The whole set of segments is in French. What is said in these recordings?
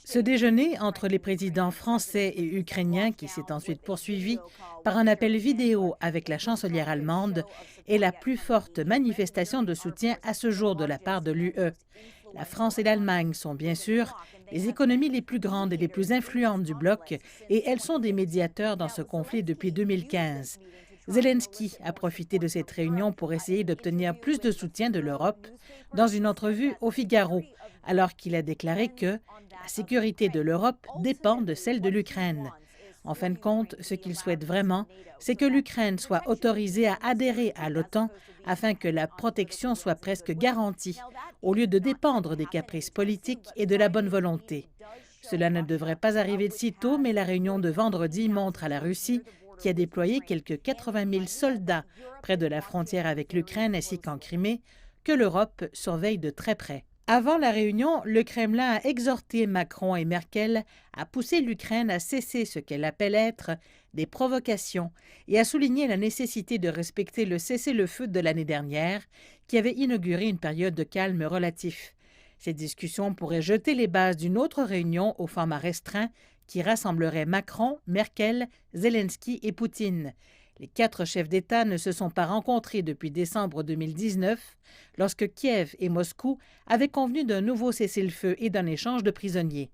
Ce déjeuner entre les présidents français et ukrainiens, qui s'est ensuite poursuivi par un appel vidéo avec la chancelière allemande, est la plus forte manifestation de soutien à ce jour de la part de l'UE. La France et l'Allemagne sont bien sûr les économies les plus grandes et les plus influentes du bloc et elles sont des médiateurs dans ce conflit depuis 2015. Zelensky a profité de cette réunion pour essayer d'obtenir plus de soutien de l'Europe dans une entrevue au Figaro, alors qu'il a déclaré que la sécurité de l'Europe dépend de celle de l'Ukraine. En fin de compte, ce qu'il souhaite vraiment, c'est que l'Ukraine soit autorisée à adhérer à l'OTAN afin que la protection soit presque garantie, au lieu de dépendre des caprices politiques et de la bonne volonté. Cela ne devrait pas arriver de sitôt, mais la réunion de vendredi montre à la Russie, qui a déployé quelques 80 000 soldats près de la frontière avec l'Ukraine ainsi qu'en Crimée, que l'Europe surveille de très près. Avant la réunion, le Kremlin a exhorté Macron et Merkel à pousser l'Ukraine à cesser ce qu'elle appelle être des provocations et à souligner la nécessité de respecter le cessez-le-feu de l'année dernière, qui avait inauguré une période de calme relatif. Ces discussions pourraient jeter les bases d'une autre réunion au format restreint qui rassemblerait Macron, Merkel, Zelensky et Poutine. Les 4 chefs d'État ne se sont pas rencontrés depuis décembre 2019, lorsque Kiev et Moscou avaient convenu d'un nouveau cessez-le-feu et d'un échange de prisonniers.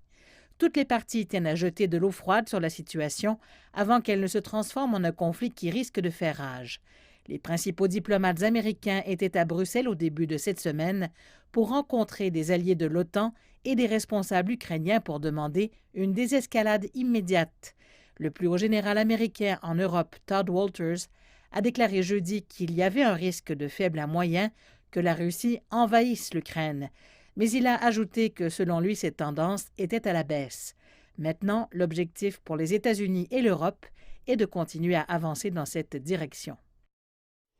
Toutes les parties tiennent à jeter de l'eau froide sur la situation avant qu'elle ne se transforme en un conflit qui risque de faire rage. Les principaux diplomates américains étaient à Bruxelles au début de cette semaine pour rencontrer des alliés de l'OTAN et des responsables ukrainiens pour demander une désescalade immédiate. Le plus haut général américain en Europe, Todd Walters, a déclaré jeudi qu'il y avait un risque de faible à moyen que la Russie envahisse l'Ukraine. Mais il a ajouté que selon lui, cette tendance était à la baisse. Maintenant, l'objectif pour les États-Unis et l'Europe est de continuer à avancer dans cette direction.